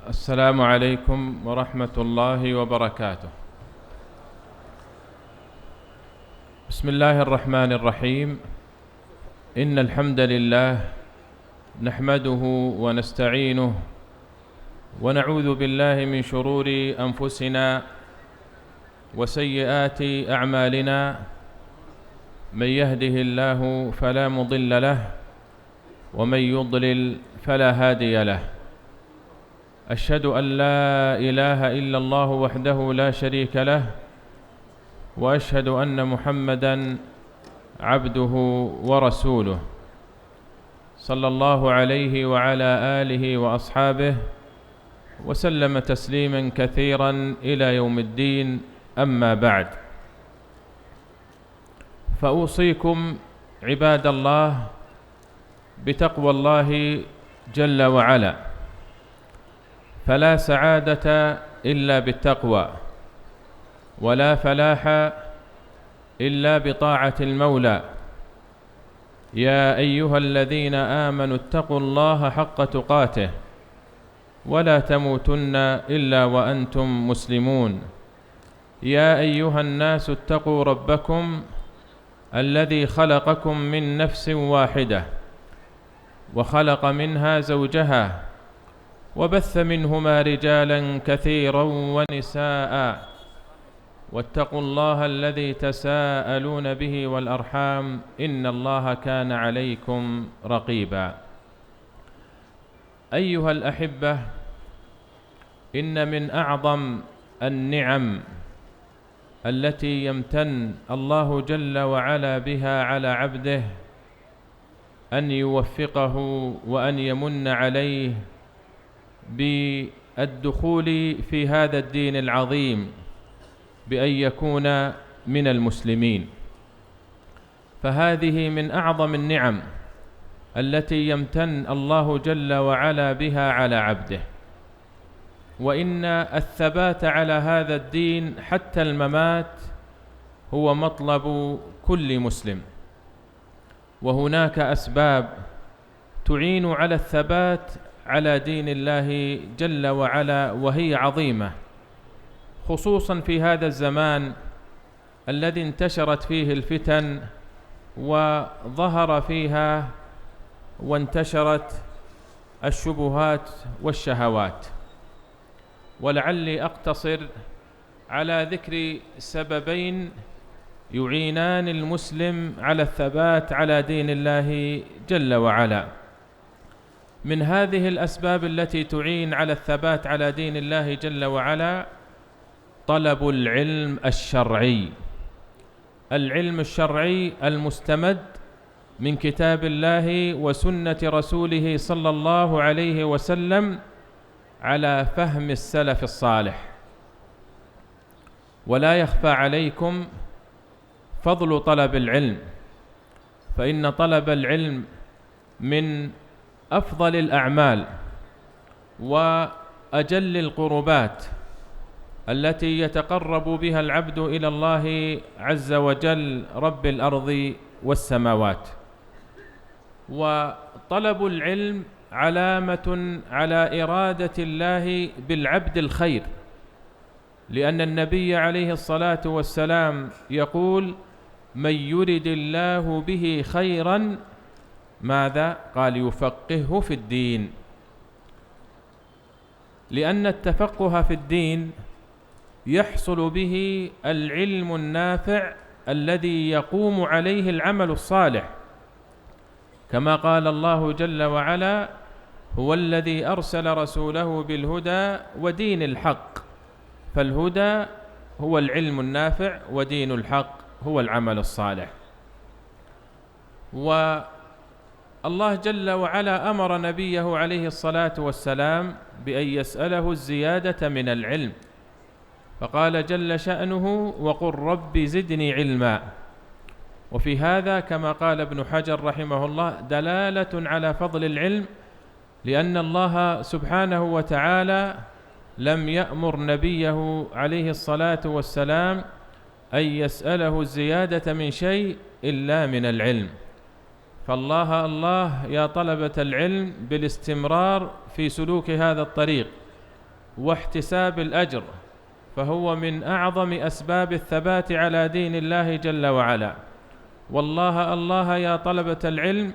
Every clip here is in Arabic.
السلام عليكم ورحمة الله وبركاته. بسم الله الرحمن الرحيم. إن الحمد لله نحمده ونستعينه ونعوذ بالله من شرور أنفسنا وسيئات أعمالنا. من يهده الله فلا مضل له ومن يضلل فلا هادي له. أشهد أن لا إله إلا الله وحده لا شريك له، وأشهد أن محمدًا عبده ورسوله، صلى الله عليه وعلى آله وأصحابه وسلم تسليمًا كثيرًا إلى يوم الدين. أما بعد، فأوصيكم عباد الله بتقوى الله جل وعلا، فلا سعادة إلا بالتقوى، ولا فلاح إلا بطاعة المولى. يا أيها الذين آمنوا اتقوا الله حق تقاته ولا تموتن إلا وأنتم مسلمون. يا أيها الناس اتقوا ربكم الذي خلقكم من نفس واحدة وخلق منها زوجها وبث منهما رجالا كثيرا ونساء، واتقوا الله الذي تساءلون به والأرحام إن الله كان عليكم رقيبا. أيها الأحبة، إن من أعظم النعم التي يمتن الله جل وعلا بها على عبده أن يوفقه وأن يمن عليه بالدخول في هذا الدين العظيم، بأن يكون من المسلمين. فهذه من أعظم النعم التي يمتن الله جل وعلا بها على عبده. وإن الثبات على هذا الدين حتى الممات هو مطلب كل مسلم، وهناك أسباب تعين على الثبات على دين الله جل وعلا، وهي عظيمة، خصوصا في هذا الزمان الذي انتشرت فيه الفتن وظهر فيها وانتشرت الشبهات والشهوات. ولعلي أقتصر على ذكر سببين يعينان المسلم على الثبات على دين الله جل وعلا. من هذه الأسباب التي تعين على الثبات على دين الله جل وعلا طلب العلم الشرعي، العلم الشرعي المستمد من كتاب الله وسنة رسوله صلى الله عليه وسلم على فهم السلف الصالح. ولا يخفى عليكم فضل طلب العلم، فإن طلب العلم من أفضل الأعمال وأجل القربات التي يتقرب بها العبد إلى الله عز وجل رب الأرض والسماوات. وطلب العلم علامة على إرادة الله بالعبد الخير، لأن النبي عليه الصلاة والسلام يقول: من يرد الله به خيرا ماذا؟ قال: يفقهه في الدين. لأن التفقه في الدين يحصل به العلم النافع الذي يقوم عليه العمل الصالح، كما قال الله جل وعلا: هو الذي أرسل رسوله بالهدى ودين الحق. فالهدى هو العلم النافع، ودين الحق هو العمل الصالح. والله جل وعلا أمر نبيه عليه الصلاة والسلام بأن يسأله الزيادة من العلم، فقال جل شأنه: وقل رب زدني علما. وفي هذا كما قال ابن حجر رحمه الله دلالة على فضل العلم، لأن الله سبحانه وتعالى لم يأمر نبيه عليه الصلاة والسلام أن يسأله الزيادة من شيء إلا من العلم. فالله يا طلبة العلم بالاستمرار في سلوك هذا الطريق، واحتساب الأجر، فهو من أعظم أسباب الثبات على دين الله جل وعلا. والله الله يا طلبة العلم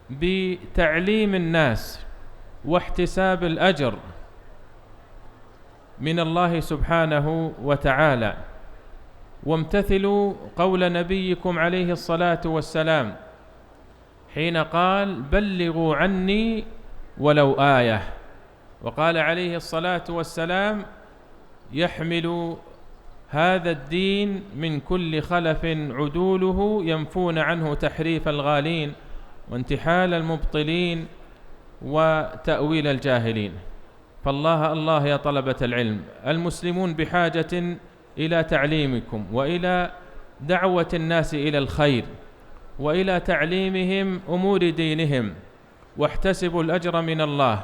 بتعليم الناس واحتساب الأجر من الله سبحانه وتعالى. وامتثلوا قول نبيكم عليه الصلاة والسلام حين قال: بلغوا عني ولو آية. وقال عليه الصلاة والسلام: يحمل هذا الدين من كل خلف عدوله ينفون عنه تحريف الغالين وانتحال المبطلين وتأويل الجاهلين. فالله الله يا طلبة العلم، المسلمون بحاجة إلى تعليمكم وإلى دعوة الناس إلى الخير وإلى تعليمهم أمور دينهم، واحتسبوا الأجر من الله،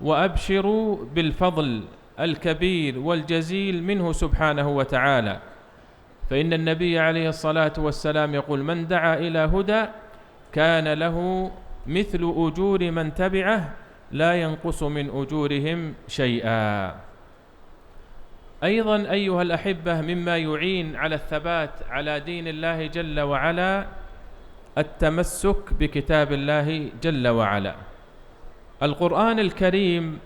وأبشروا بالفضل الكبير والجزيل منه سبحانه وتعالى. فإن النبي عليه الصلاة والسلام يقول: من دعا إلى هدى كان له مثل أجور من تبعه لا ينقص من أجورهم شيئا. أيضا أيها الأحبة، مما يعين على الثبات على دين الله جل وعلا التمسك بكتاب الله جل وعلا. القرآن الكريم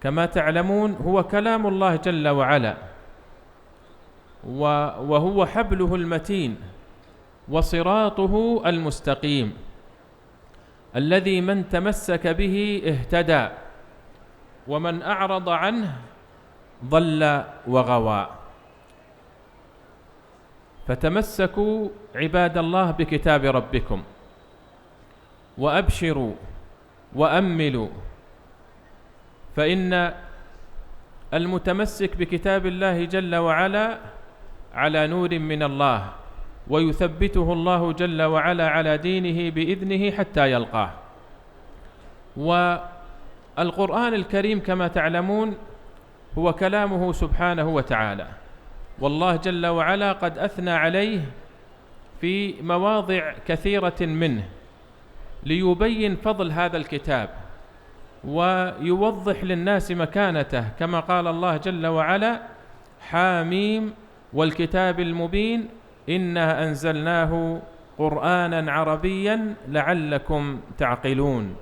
كما تعلمون هو كلام الله جل وعلا، وهو حبله المتين وصراطه المستقيم، الذي من تمسك به اهتدى، ومن أعرض عنه ضل وغوى. فتمسكوا عباد الله بكتاب ربكم، وأبشروا وأملوا، فإن المتمسك بكتاب الله جل وعلا على نور من الله، ويثبته الله جل وعلا على دينه بإذنه حتى يلقاه. والقرآن الكريم كما تعلمون هو كلامه سبحانه وتعالى، والله جل وعلا قد أثنى عليه في مواضع كثيرة منه ليبين فضل هذا الكتاب ويوضح للناس مكانته، كما قال الله جل وعلا: حاميم والكتاب المبين إنا أنزلناه قرآنا عربيا لعلكم تعقلون.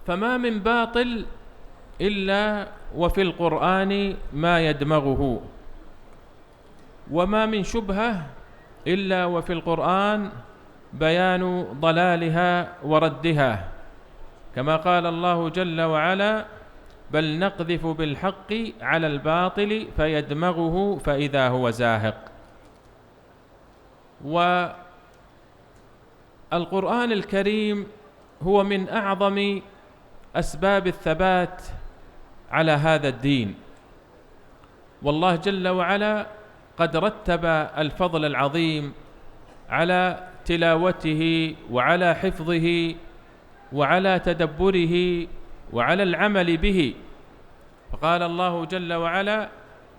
فما من باطل إلا وفي القرآن ما يدمغه، وما من شبهة إلا وفي القرآن بيان ضلالها وردها، كما قال الله جل وعلا: بل نقذف بالحق على الباطل فيدمغه فإذا هو زاهق. والقرآن الكريم هو من أعظم أسباب الثبات على هذا الدين، والله جل وعلا قد رتب الفضل العظيم على تلاوته وعلى حفظه وعلى تدبره وعلى العمل به. فقال الله جل وعلا: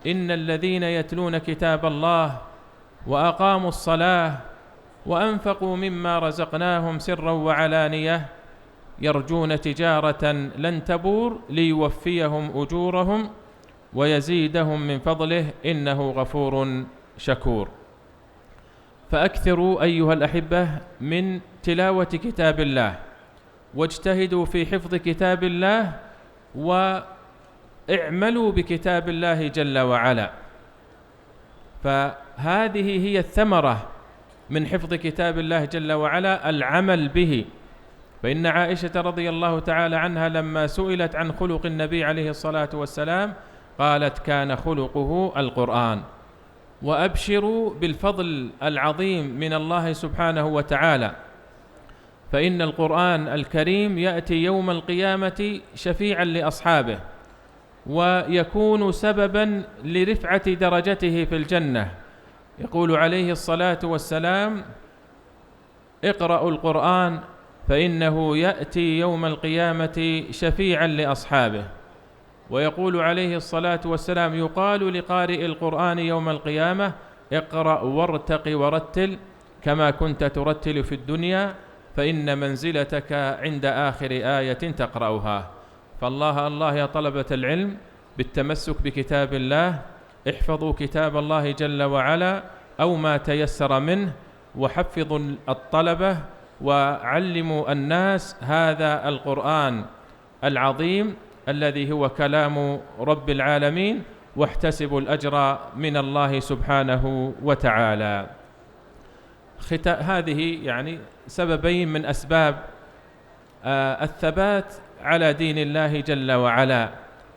إن الذين يتلون كتاب الله وأقاموا الصلاة وأنفقوا مما رزقناهم سرا وعلانية يرجون تجارة لن تبور ليوفيهم أجورهم ويزيدهم من فضله إنه غفور شكور. فأكثروا أيها الأحبة من تلاوة كتاب الله، واجتهدوا في حفظ كتاب الله، واعملوا بكتاب الله جل وعلا. فهذه هي الثمرة من حفظ كتاب الله جل وعلا، العمل به. فإن عائشة رضي الله تعالى عنها لما سئلت عن خلق النبي عليه الصلاة والسلام قالت: كان خلقه القرآن. وأبشروا بالفضل العظيم من الله سبحانه وتعالى، فإن القرآن الكريم يأتي يوم القيامة شفيعا لأصحابه، ويكون سببا لرفعة درجته في الجنة. يقول عليه الصلاة والسلام: اقرأوا القرآن فإنه يأتي يوم القيامة شفيعا لأصحابه. ويقول عليه الصلاة والسلام: يقال لقارئ القرآن يوم القيامة: اقرأ وارتق ورتل كما كنت ترتل في الدنيا فإن منزلتك عند آخر آية تقرأها. فالله الله يا طلبة العلم بالتمسك بكتاب الله، احفظوا كتاب الله جل وعلا أو ما تيسر منه، وحفظوا الطلبة وعلموا الناس هذا القرآن العظيم الذي هو كلام رب العالمين، واحتسبوا الأجر من الله سبحانه وتعالى. هذه يعني سببين من أسباب الثبات على دين الله جل وعلا،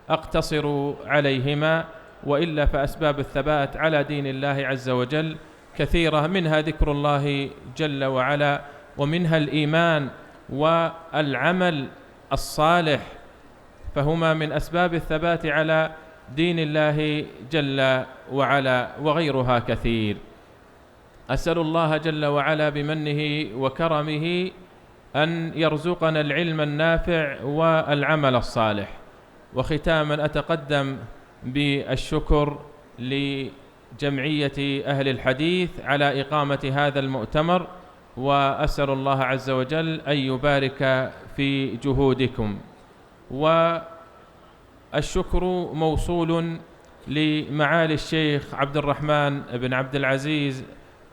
أقتصر عليهما، وإلا فأسباب الثبات على دين الله عز وجل كثيرة، منها ذكر الله جل وعلا، ومنها الإيمان والعمل الصالح، فهما من أسباب الثبات على دين الله جل وعلا، وغيرها كثير. أسأل الله جل وعلا بمنه وكرمه أن يرزقنا العلم النافع والعمل الصالح. وختاما أتقدم بالشكر لجمعية أهل الحديث على إقامة هذا المؤتمر، وأسأل الله عز وجل أن يبارك في جهودكم. والشكر موصول لمعالي الشيخ عبد الرحمن بن عبد العزيز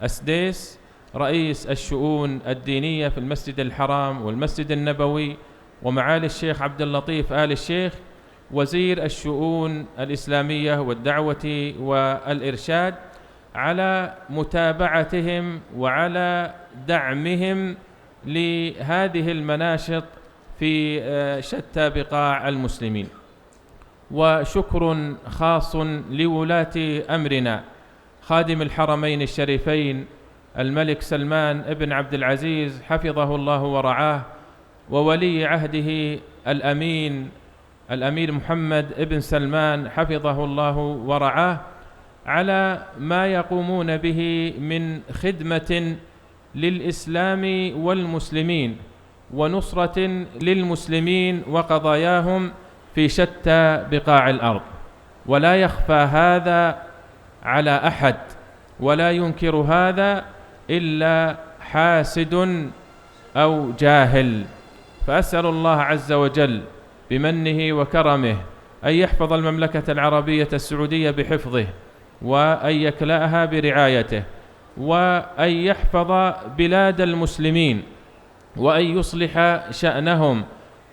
أسديس، رئيس الشؤون الدينية في المسجد الحرام والمسجد النبوي، ومعالي الشيخ عبد اللطيف آل الشيخ وزير الشؤون الإسلامية والدعوة والإرشاد، على متابعتهم وعلى دعمهم لهذه المناشط في شتى بقاع المسلمين. وشكر خاص لولاة أمرنا خادم الحرمين الشريفين الملك سلمان بن عبد العزيز حفظه الله ورعاه، وولي عهده الأمير محمد بن سلمان حفظه الله ورعاه، على ما يقومون به من خدمة للإسلام والمسلمين ونصرة للمسلمين وقضاياهم في شتى بقاع الأرض. ولا يخفى هذا على أحد، ولا ينكر هذا إلا حاسد أو جاهل. فأسأل الله عز وجل بمنه وكرمه أن يحفظ المملكة العربية السعودية بحفظه، وأن يكلأها برعايته، وأن يحفظ بلاد المسلمين، وأن يصلح شأنهم،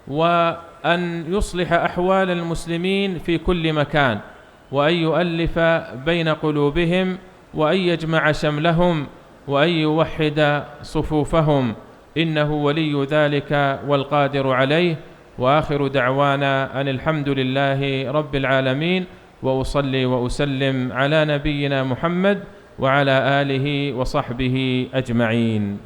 وأن يصلح أحوال المسلمين في كل مكان، وأن يؤلف بين قلوبهم، وأن يجمع شملهم، وأن يوحد صفوفهم، إنه ولي ذلك والقادر عليه. وآخر دعوانا أن الحمد لله رب العالمين، وأصلي وأسلم على نبينا محمد وعلى آله وصحبه أجمعين.